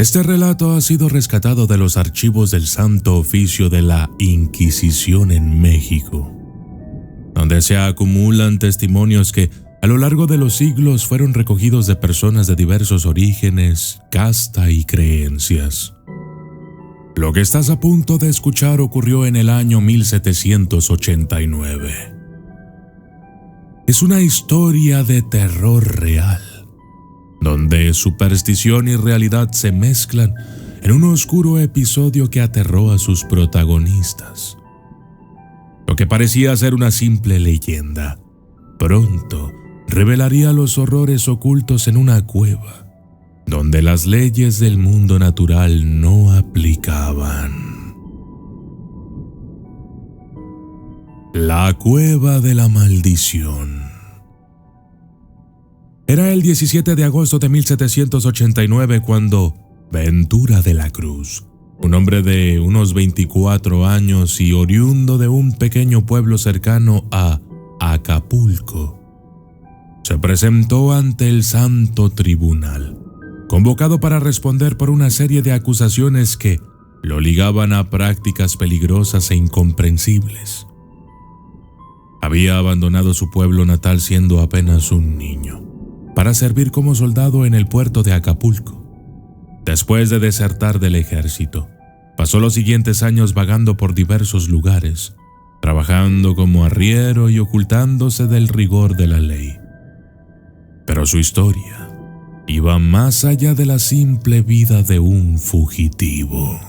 Este relato ha sido rescatado de los archivos del Santo Oficio de la Inquisición en México, donde se acumulan testimonios que a lo largo de los siglos fueron recogidos de personas de diversos orígenes, casta y creencias. Lo que estás a punto de escuchar ocurrió en el año 1789. Es una historia de terror real, donde superstición y realidad se mezclan en un oscuro episodio que aterró a sus protagonistas. Lo que parecía ser una simple leyenda, pronto revelaría los horrores ocultos en una cueva, donde las leyes del mundo natural no aplicaban. La Cueva de la Maldición. Era el 17 de agosto de 1789 cuando Ventura de la Cruz, un hombre de unos 24 años y oriundo de un pequeño pueblo cercano a Acapulco, se presentó ante el Santo Tribunal, convocado para responder por una serie de acusaciones que lo ligaban a prácticas peligrosas e incomprensibles. Había abandonado su pueblo natal siendo apenas un niño, para servir como soldado en el puerto de Acapulco. Después de desertar del ejército, pasó los siguientes años vagando por diversos lugares, trabajando como arriero y ocultándose del rigor de la ley. Pero su historia iba más allá de la simple vida de un fugitivo.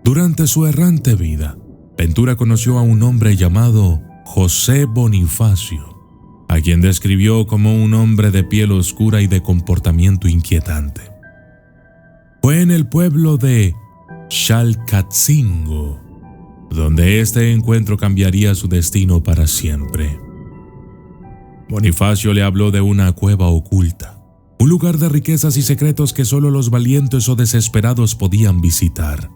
Durante su errante vida, Ventura conoció a un hombre llamado José Bonifacio, a quien describió como un hombre de piel oscura y de comportamiento inquietante. Fue en el pueblo de Xalcatzingo donde este encuentro cambiaría su destino para siempre. Bonifacio le habló de una cueva oculta, un lugar de riquezas y secretos que solo los valientes o desesperados podían visitar.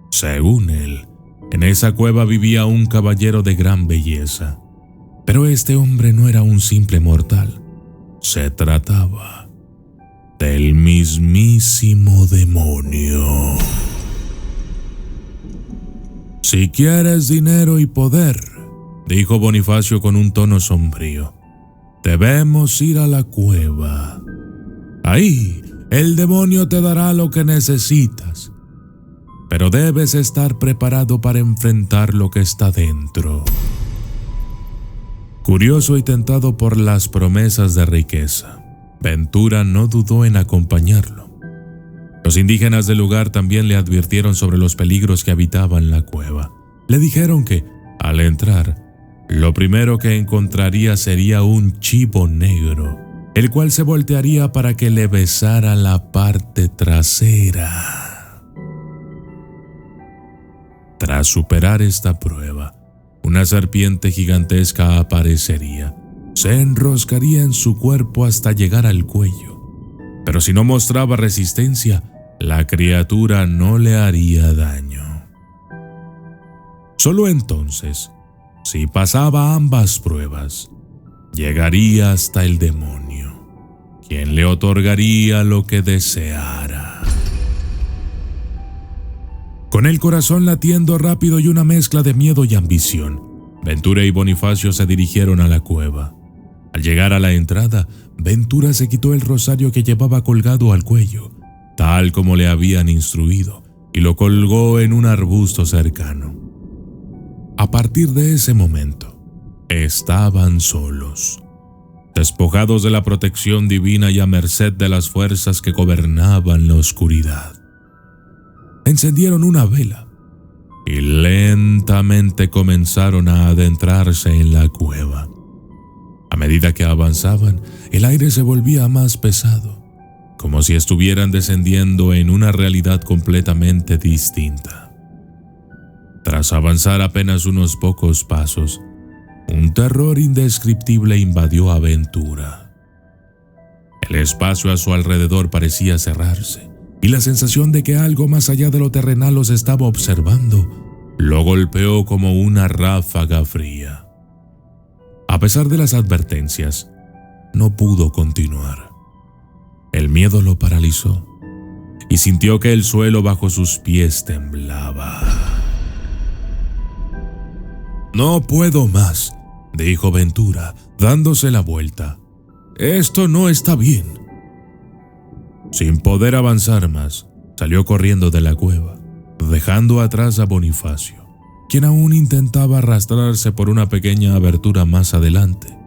Según él, en esa cueva vivía un caballero de gran belleza, pero este hombre no era un simple mortal. Se trataba del mismísimo demonio. «Si quieres dinero y poder», dijo Bonifacio con un tono sombrío, «debemos ir a la cueva. Ahí el demonio te dará lo que necesitas, pero debes estar preparado para enfrentar lo que está dentro». Curioso y tentado por las promesas de riqueza, Ventura no dudó en acompañarlo. Los indígenas del lugar también le advirtieron sobre los peligros que habitaban la cueva. Le dijeron que, al entrar, lo primero que encontraría sería un chivo negro, el cual se voltearía para que le besara la parte trasera. Tras superar esta prueba, una serpiente gigantesca aparecería. Se enroscaría en su cuerpo hasta llegar al cuello, pero si no mostraba resistencia, la criatura no le haría daño. Solo entonces, si pasaba ambas pruebas, llegaría hasta el demonio, quien le otorgaría lo que deseara. Con el corazón latiendo rápido y una mezcla de miedo y ambición, Ventura y Bonifacio se dirigieron a la cueva. Al llegar a la entrada, Ventura se quitó el rosario que llevaba colgado al cuello, tal como le habían instruido, y lo colgó en un arbusto cercano. A partir de ese momento, estaban solos, despojados de la protección divina y a merced de las fuerzas que gobernaban la oscuridad. Encendieron una vela y lentamente comenzaron a adentrarse en la cueva. A medida que avanzaban, el aire se volvía más pesado, como si estuvieran descendiendo en una realidad completamente distinta. Tras avanzar apenas unos pocos pasos, un terror indescriptible invadió a Ventura. El espacio a su alrededor parecía cerrarse, y la sensación de que algo más allá de lo terrenal los estaba observando lo golpeó como una ráfaga fría. A pesar de las advertencias, no pudo continuar. El miedo lo paralizó y sintió que el suelo bajo sus pies temblaba. «No puedo más», dijo Ventura, dándose la vuelta. «Esto no está bien». Sin poder avanzar más, salió corriendo de la cueva, dejando atrás a Bonifacio, quien aún intentaba arrastrarse por una pequeña abertura más adelante.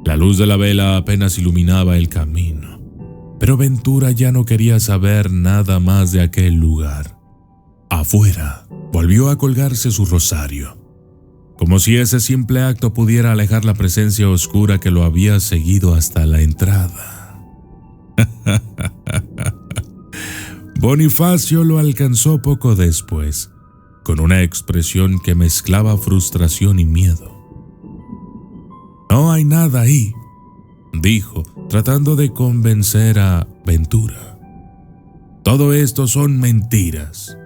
La luz de la vela apenas iluminaba el camino, pero Ventura ya no quería saber nada más de aquel lugar. Afuera, volvió a colgarse su rosario, como si ese simple acto pudiera alejar la presencia oscura que lo había seguido hasta la entrada. Bonifacio lo alcanzó poco después, con una expresión que mezclaba frustración y miedo. «No hay nada ahí», dijo, tratando de convencer a Ventura. «Todo esto son mentiras».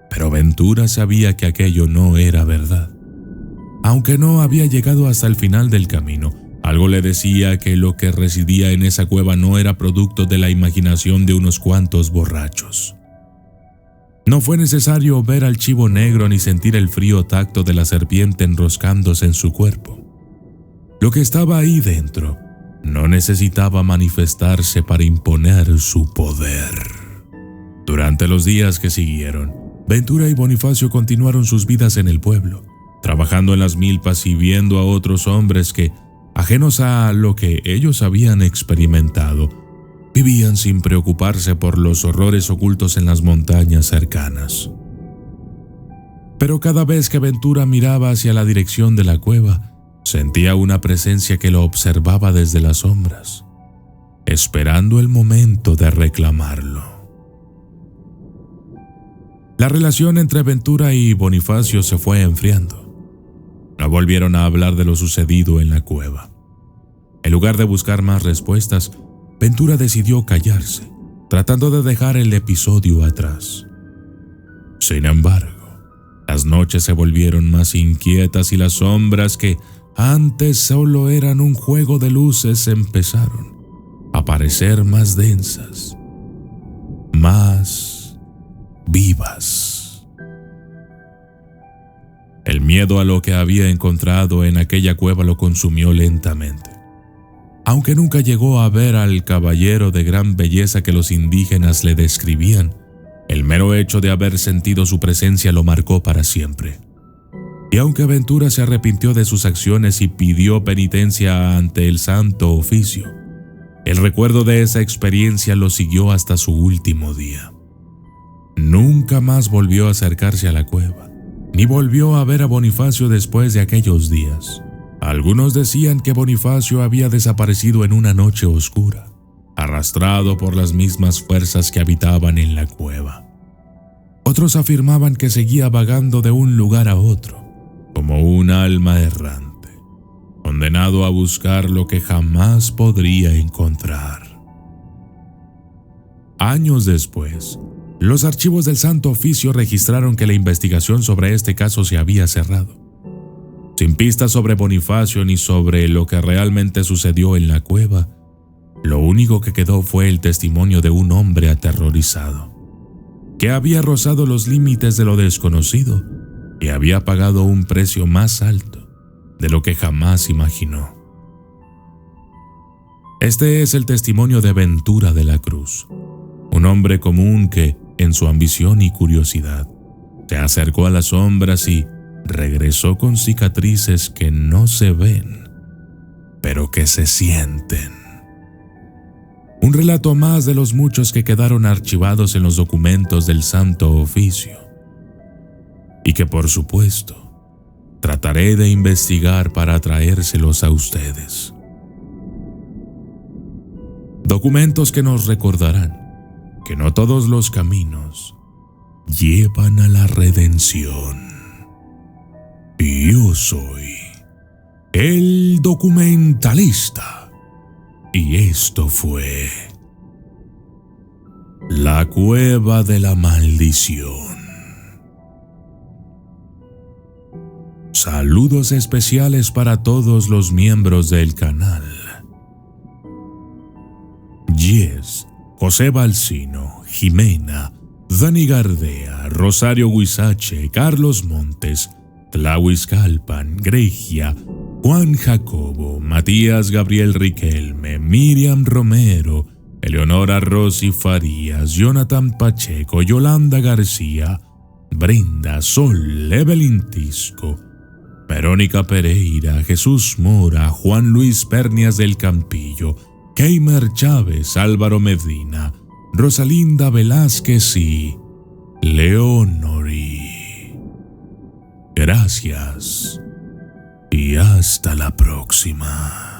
Pero Ventura sabía que aquello no era verdad. Aunque no había llegado hasta el final del camino, algo le decía que lo que residía en esa cueva no era producto de la imaginación de unos cuantos borrachos. No fue necesario ver al chivo negro ni sentir el frío tacto de la serpiente enroscándose en su cuerpo. Lo que estaba ahí dentro no necesitaba manifestarse para imponer su poder. Durante los días que siguieron, Ventura y Bonifacio continuaron sus vidas en el pueblo, trabajando en las milpas y viendo a otros hombres que, ajenos a lo que ellos habían experimentado, vivían sin preocuparse por los horrores ocultos en las montañas cercanas. Pero cada vez que Ventura miraba hacia la dirección de la cueva, sentía una presencia que lo observaba desde las sombras, esperando el momento de reclamarlo. La relación entre Ventura y Bonifacio se fue enfriando. No volvieron a hablar de lo sucedido en la cueva. En lugar de buscar más respuestas, Ventura decidió callarse, tratando de dejar el episodio atrás. Sin embargo, las noches se volvieron más inquietas y las sombras que antes solo eran un juego de luces empezaron a parecer más densas, más vivas. El miedo a lo que había encontrado en aquella cueva lo consumió lentamente. Aunque nunca llegó a ver al caballero de gran belleza que los indígenas le describían, el mero hecho de haber sentido su presencia lo marcó para siempre. Y aunque Ventura se arrepintió de sus acciones y pidió penitencia ante el Santo Oficio, el recuerdo de esa experiencia lo siguió hasta su último día. Nunca más volvió a acercarse a la cueva, ni volvió a ver a Bonifacio después de aquellos días. Algunos decían que Bonifacio había desaparecido en una noche oscura, arrastrado por las mismas fuerzas que habitaban en la cueva. Otros afirmaban que seguía vagando de un lugar a otro, como un alma errante, condenado a buscar lo que jamás podría encontrar. Años después, los archivos del Santo Oficio registraron que la investigación sobre este caso se había cerrado. Sin pistas sobre Bonifacio ni sobre lo que realmente sucedió en la cueva, lo único que quedó fue el testimonio de un hombre aterrorizado, que había rozado los límites de lo desconocido y había pagado un precio más alto de lo que jamás imaginó. Este es el testimonio de Ventura de la Cruz, un hombre común que, en su ambición y curiosidad, se acercó a las sombras y regresó con cicatrices que no se ven, pero que se sienten. Un relato más de los muchos que quedaron archivados en los documentos del Santo Oficio, y que por supuesto trataré de investigar para traérselos a ustedes. Documentos que nos recordarán que no todos los caminos llevan a la redención. Y yo soy el documentalista. Y esto fue La Cueva de la Maldición. Saludos especiales para todos los miembros del canal. Yes, José Balsino, Jimena, Dani Gardea, Rosario Huizache, Carlos Montes, Tlawis Calpan, Gregia, Juan Jacobo, Matías Gabriel Riquelme, Miriam Romero, Eleonora Rosy Farías, Jonathan Pacheco, Yolanda García, Brenda Sol, Evelyn Tisco, Verónica Pereira, Jesús Mora, Juan Luis Pernias del Campillo, Keimer Chávez, Álvaro Medina, Rosalinda Velázquez y Leonori. Gracias y hasta la próxima.